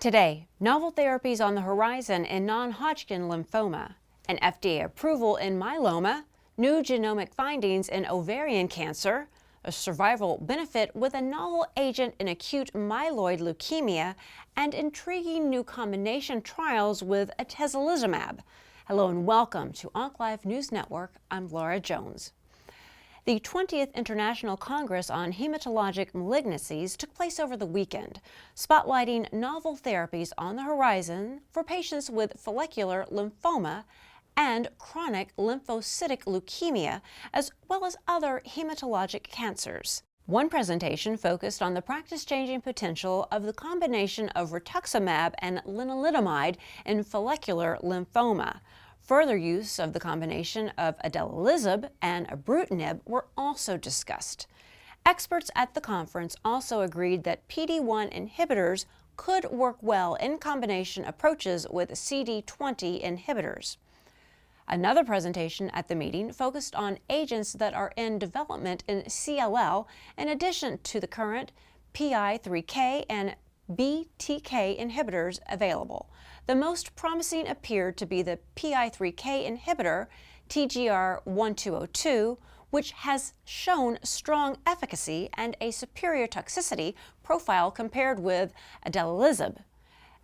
Today, novel therapies on the horizon in non-Hodgkin lymphoma, an FDA approval in myeloma, new genomic findings in ovarian cancer, a survival benefit with a novel agent in acute myeloid leukemia, and intriguing new combination trials with Atezolizumab. Hello and welcome to OncLive News Network. I'm Laura Jones. The 20th International Congress on Hematologic Malignancies took place over the weekend, spotlighting novel therapies on the horizon for patients with follicular lymphoma and chronic lymphocytic leukemia, as well as other hematologic cancers. One presentation focused on the practice-changing potential of the combination of rituximab and lenalidomide in follicular lymphoma. Further use of the combination of atezolizumab and ibrutinib were also discussed. Experts at the conference also agreed that PD-1 inhibitors could work well in combination approaches with CD20 inhibitors. Another presentation at the meeting focused on agents that are in development in CLL in addition to the current PI3K and BTK inhibitors available. The most promising appeared to be the PI3K inhibitor, TGR-1202, which has shown strong efficacy and a superior toxicity profile compared with atezolizumab.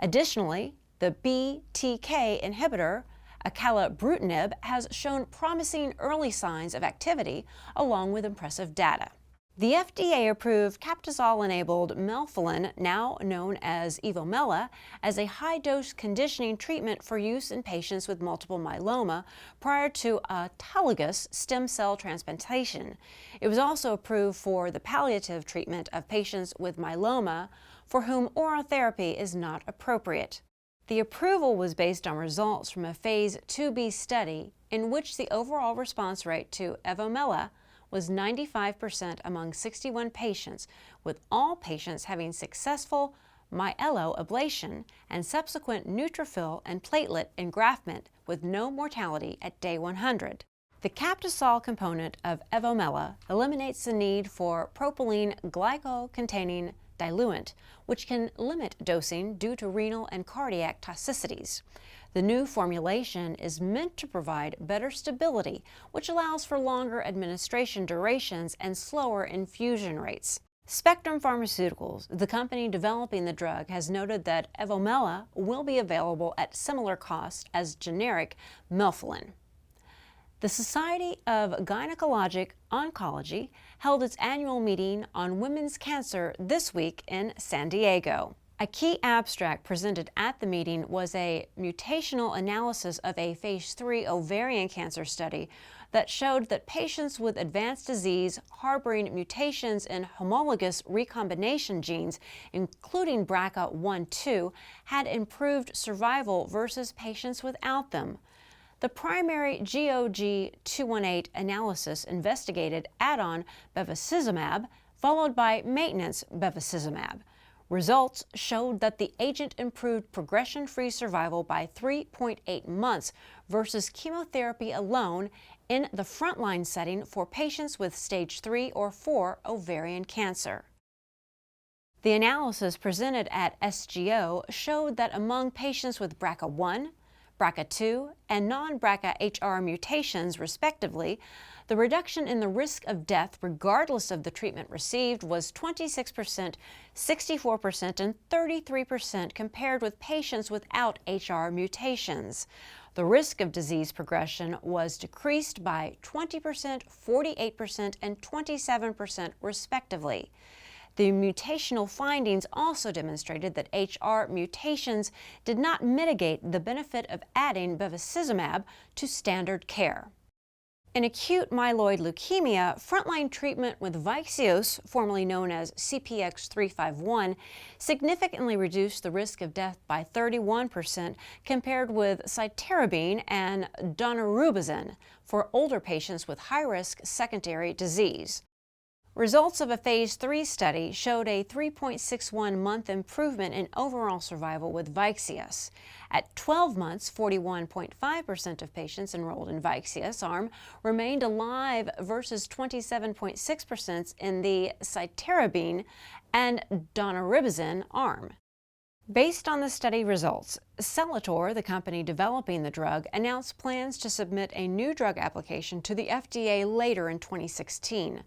Additionally, the BTK inhibitor, acalabrutinib, has shown promising early signs of activity along with impressive data. The FDA approved Captisol-enabled melphalan, now known as Evomela, as a high-dose conditioning treatment for use in patients with multiple myeloma prior to autologous stem cell transplantation. It was also approved for the palliative treatment of patients with myeloma for whom oral therapy is not appropriate. The approval was based on results from a Phase 2b study in which the overall response rate to Evomela was 95% among 61 patients, with all patients having successful myeloablation and subsequent neutrophil and platelet engraftment with no mortality at day 100. The Captisol component of Evomela eliminates the need for propylene glycol-containing diluent, which can limit dosing due to renal and cardiac toxicities. The new formulation is meant to provide better stability, which allows for longer administration durations and slower infusion rates. Spectrum Pharmaceuticals, the company developing the drug, has noted that Evomela will be available at similar cost as generic melphalan. The Society of Gynecologic Oncology held its annual meeting on women's cancer this week in San Diego. A key abstract presented at the meeting was a mutational analysis of a Phase 3 ovarian cancer study that showed that patients with advanced disease harboring mutations in homologous recombination genes, including BRCA1/2, had improved survival versus patients without them. The primary GOG-218 analysis investigated add-on bevacizumab, followed by maintenance bevacizumab. Results showed that the agent improved progression-free survival by 3.8 months versus chemotherapy alone in the frontline setting for patients with stage 3 or 4 ovarian cancer. The analysis presented at SGO showed that among patients with BRCA1, BRCA2, and non-BRCA HR mutations, respectively, the reduction in the risk of death, regardless of the treatment received, was 26%, 64%, and 33% compared with patients without HR mutations. The risk of disease progression was decreased by 20%, 48%, and 27%, respectively. The mutational findings also demonstrated that HR mutations did not mitigate the benefit of adding bevacizumab to standard care. In acute myeloid leukemia, frontline treatment with Vyxeos, formerly known as CPX-351, significantly reduced the risk of death by 31% compared with cytarabine and daunorubicin for older patients with high-risk secondary disease. Results of a Phase 3 study showed a 3.61-month improvement in overall survival with Vyxeos. At 12 months, 41.5% of patients enrolled in Vyxeos arm remained alive versus 27.6% in the cytarabine and daunorubicin arm. Based on the study results, Celator, the company developing the drug, announced plans to submit a new drug application to the FDA later in 2016.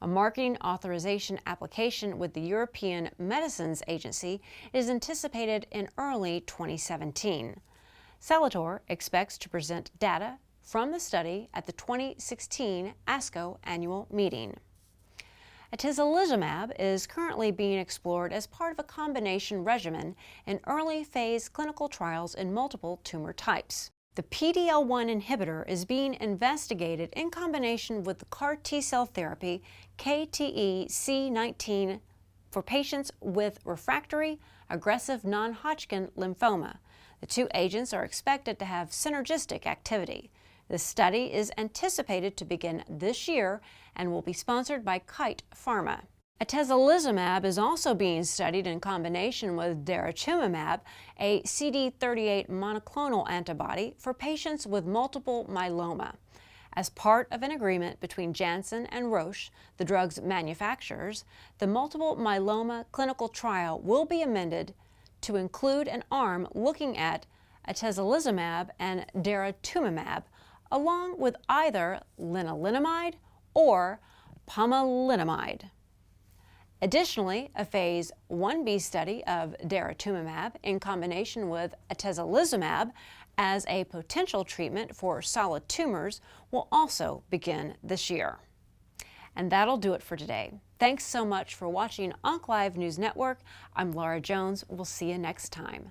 A marketing authorization application with the European Medicines Agency is anticipated in early 2017. Celator expects to present data from the study at the 2016 ASCO annual meeting. Atezolizumab is currently being explored as part of a combination regimen in early-phase clinical trials in multiple tumor types. The PD-L1 inhibitor is being investigated in combination with the CAR T-cell therapy KTE-C19 for patients with refractory aggressive non-Hodgkin lymphoma. The two agents are expected to have synergistic activity. This study is anticipated to begin this year and will be sponsored by Kite Pharma. Atezolizumab is also being studied in combination with daratumumab, a CD38 monoclonal antibody for patients with multiple myeloma. As part of an agreement between Janssen and Roche, the drug's manufacturers, the multiple myeloma clinical trial will be amended to include an arm looking at atezolizumab and daratumumab, along with either lenalidomide or pomalidomide. Additionally, a phase 1b study of daratumumab in combination with atezolizumab as a potential treatment for solid tumors will also begin this year. And that'll do it for today. Thanks so much for watching OncLive News Network. I'm Laura Jones. We'll see you next time.